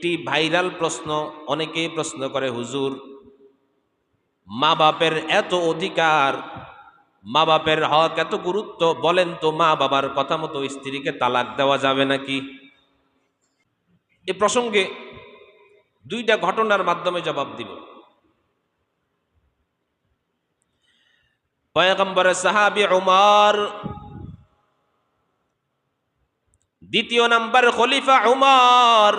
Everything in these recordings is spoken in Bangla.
একটি ভাইরাল প্রশ্ন, অনেকেই প্রশ্ন করে, হুজুর মা বাপের এত অধিকার, মা বাপের হক এত গুরুত্ব, বলেন তো মা বাবার কথা মতো স্ত্রীকে তালাক দেওয়া যাবে নাকি? এ প্রসঙ্গে দুইটা ঘটনার মাধ্যমে জবাব দিব। পয়গম্বরের সাহাবী উমর, দ্বিতীয় নাম্বার খলিফা উমর,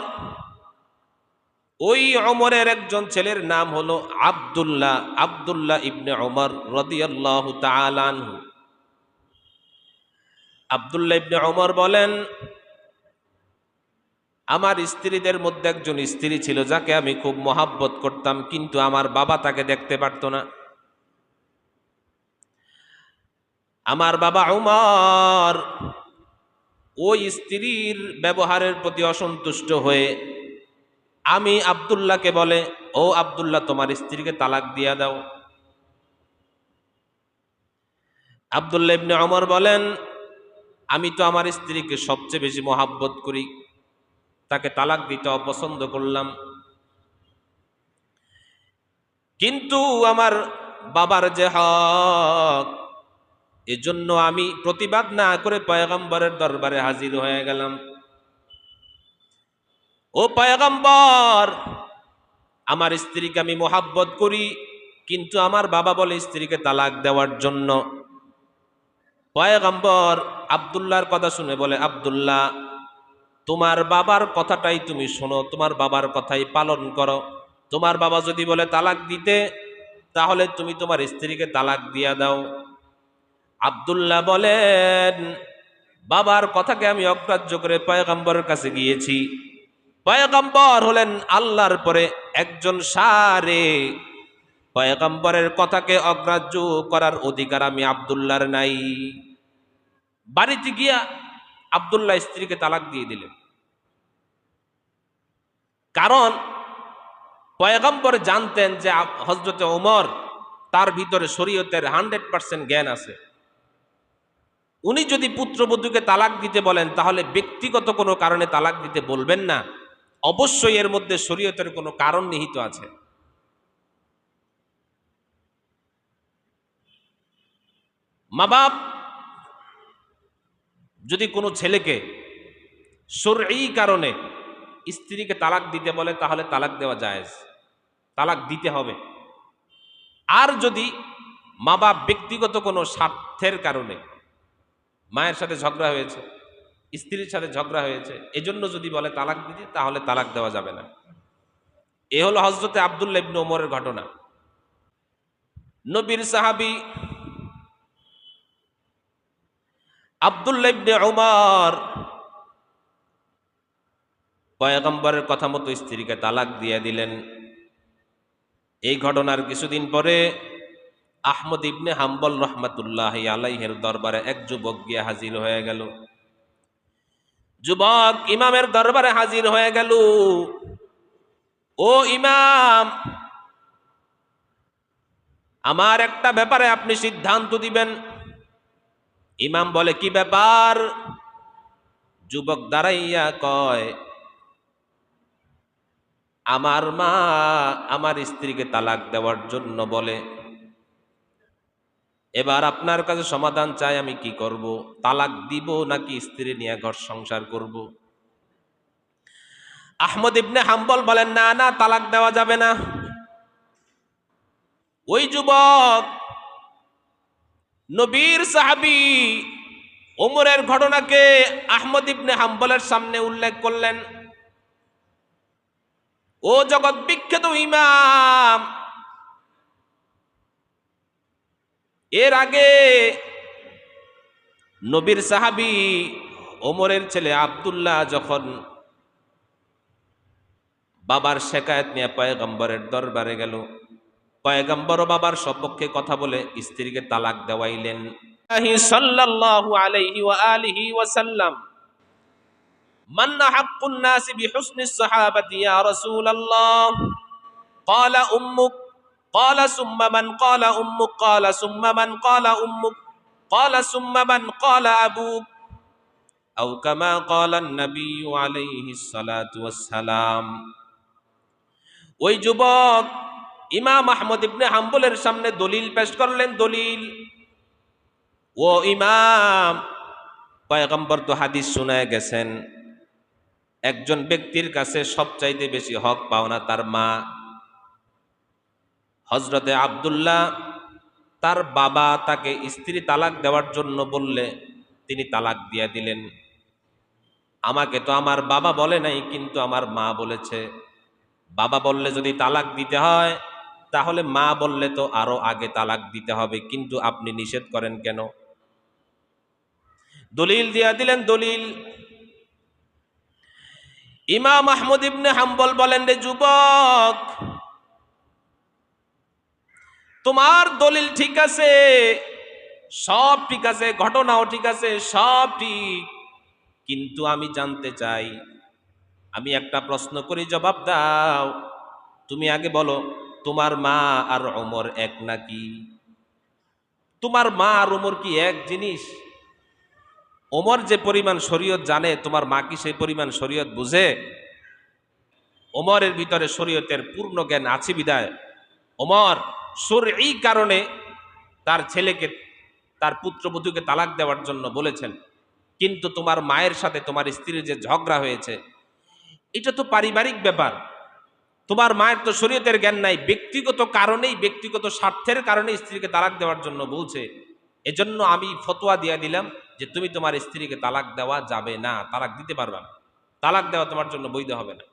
ওই উমরের একজন ছেলের নাম হলো আব্দুল্লাহ ইবনে উমর রাদিয়াল্লাহু তাআলা আনহু। আব্দুল্লাহ ইবনে উমর বলেন, আমার স্ত্রীদের মধ্যে একজন স্ত্রী ছিল যাকে আমি খুব মহাব্বত করতাম, কিন্তু আমার বাবা তাকে দেখতে পারত না। আমার বাবা উমর ওই স্ত্রীর ব্যবহারের প্রতি অসন্তুষ্ট হয়ে আমি আব্দুল্লাহকে বলে, ও আব্দুল্লাহ, তোমার স্ত্রীকে তালাক দিয়া দাও। আব্দুল্লাহ ইবনে উমর বলেন, আমি তো আমার স্ত্রীকে সবচেয়ে বেশি মহাব্বত করি, তাকে তালাক দিতে অপছন্দ করলাম, কিন্তু আমার বাবার যে হক, এজন্য আমি প্রতিবাদ না করে পয়গম্বরের দরবারে হাজির হয়ে গেলাম। ও পয়গম্বর, আমার স্ত্রীকে আমি মহাব্বত করি, কিন্তু আমার বাবা বলে স্ত্রীকে তালাক দেওয়ার জন্য। পয়গম্বর আব্দুল্লাহর কথা শুনে বলে, আব্দুল্লাহ, তোমার বাবার কথাটাই তুমি শোনো, তোমার বাবার কথাই পালন করো। তোমার বাবা যদি বলে তালাক দিতে, তাহলে তুমি তোমার স্ত্রীকে তালাক দিয়া দাও। আব্দুল্লাহ বলেন, বাবার কথাকে আমি অগ্রাহ্য করে পয়গম্বরের কাছে গিয়েছি। পয়গম্বর হলেন আল্লাহর পরে একজন সারে, পয়গম্বরের কথাকে অগ্রাহ্য করার অধিকার আমি আব্দুল্লাহর নাই। বাড়িতে গিয়া আব্দুল্লাহ স্ত্রীকে তালাক দিয়ে দিলেন, কারণ পয়গম্বর জানতেন যে হযরতে ওমর, তার ভিতরে শরীয়তের 100% জ্ঞান আছে। উনি যদি পুত্রবধূকে তালাক দিতে বলেন, তাহলে ব্যক্তিগত কোনো কারণে তালাক দিতে বলবেন না, অবশ্যই এর মধ্যে শরীয়তের কোনো কারণ নিহিত আছে। মা বাপ যদি কোনো ছেলেকে শরঈ কারণে স্ত্রীকে তালাক দিতে বলে, তাহলে তালাক দেওয়া জায়েজ, তালাক দিতে হবে। আর যদি মা বাপ ব্যক্তিগত কোনো স্বার্থের কারণে, মায়ের সাথে ঝগড়া হয়েছে, স্ত্রীর সাথে ঝগড়া হয়েছে, এজন্য যদি বলে তালাক দিতে, তাহলে তালাক দেওয়া যাবে না। এ হলো হযরতে আব্দুল্লাহ ইবনে ওমরের ঘটনা। নবীর সাহাবী আব্দুল্লাহ ইবনে ওমর পয়গম্বরের কথা মতো স্ত্রীকে তালাক দিয়ে দিলেন। এই ঘটনার কিছুদিন পরে আহমদ ইবনে হাম্বল রহমাতুল্লাহি আলাইহির দরবারে এক যুবক গিয়ে হাজির হয়ে গেল। যুবক ইমামের দরবারে হাজির হয়ে গেল, ও ইমাম, আমার একটা ব্যাপারে আপনি সিদ্ধান্ত দিবেন। ইমাম বলে, কি ব্যাপার? যুবক দাঁড়াইয়া কয়, আমার মা আমার স্ত্রীকে তালাক দেওয়ার জন্য বলে, এবার আপনার কাছে সমাধান চাই, আমি কি করব? তালাক দিব নাকি স্ত্রী নিয়ে ঘর সংসার করব? আহমদ ইবনে হাম্বল বলেন, না না, তালাক দেওয়া যাবে না। ওই যুবক নবীর সাহাবী ওমরের ঘটনাকে আহমদ ইবনে হাম্বলের সামনে উল্লেখ করলেন। ও জগৎ বিখ্যাত ইমাম, এর আগে নবীর সাহাবী ওমরের ছেলে আব্দুল্লাহ যখন বাবার শেকায়েত নিয়ে পয়গম্বরের দরবারে গেল, পয়গম্বর বাবার সপক্ষে কথা বলে স্ত্রীকে তালাক দেওয়াইলেন। সাল্লাল্লাহু আলাইহি ওয়া আলিহি ওয়া সাল্লাম, মান হাক্কুন নাসি বিহুসনিস সাহাবাতি ইয়া রাসূলুল্লাহ? ক্বালা উম্মুক, ক্বালা সুম্মা মান? ক্বালা উম্মুক, ক্বালা সুম্মা মান? ক্বালা উম্মুক, ক্বালা সুম্মা মান? ক্বালা আবুক। আও কামা ক্বালান নবী আলাইহিস সালাতু ওয়াস সালাম। ওই যুবক ইমাম আহমদ ইবনে হাম্বলের সামনে দলিল পেশ করলেন। দলিল, ও ইমাম, পয়গম্বর তো হাদিস শোনায় গেছেন, একজন ব্যক্তির কাছে সবচাইতে বেশি হক পাওনা তার মা। হযরতে আব্দুল্লাহ, তার বাবা তাকে স্ত্রী তালাক দেওয়ার জন্য বললে তিনি তালাক দিয়ে দিলেন। আমাকে তো আমার বাবা বলে নাই, কিন্তু আমার মা বলেছে। বাবা বললে যদি তালাক দিতে হয়, তাহলে মা বললে তো আরো আগে তালাক দিতে হবে, কিন্তু আপনি নিষেধ করেন কেন? দলিল দিয়া দিলেন। দলিল, ইমাম আহমদ ইবনে হাম্বল বলেন, রে যুবক, তোমার দলিল ঠিক আছে, সব ঠিক আছে, ঘটনাও ঠিক আছে, সব ঠিক, কিন্তু আমি জানতে চাই, আমি একটা প্রশ্ন করি, জবাব দাও। তুমি আগে বলো, তোমার মা আর ওমর এক নাকি? তোমার মা আর ওমর কি এক জিনিস? ওমর যে পরিমাণ শরীয়ত জানে, তোমার মা কি সেই পরিমাণ শরীয়ত বুঝে? ওমরের ভিতরে শরীয়তের পূর্ণ জ্ঞান আছে বিদায় ওমর শরঈ কারণে তার ছেলেকে, তার পুত্রবধূকে তালাক দেওয়ার জন্য বলেছেন। কিন্তু তোমার মায়ের সাথে তোমার স্ত্রীর যে ঝগড়া হয়েছে, এটা তো পারিবারিক ব্যাপার। তোমার মায়ের তো শরীয়তের জ্ঞান নাই, ব্যক্তিগত কারণেই, ব্যক্তিগত স্বার্থের কারণে স্ত্রীকে তালাক দেওয়ার জন্য বলছে। এজন্য আমি ফতোয়া দিয়ে দিলাম যে তুমি তোমার স্ত্রীকে তালাক দেওয়া যাবে না, তালাক দিতে পারবে না, তালাক দেওয়া তোমার জন্য বৈধ হবে না।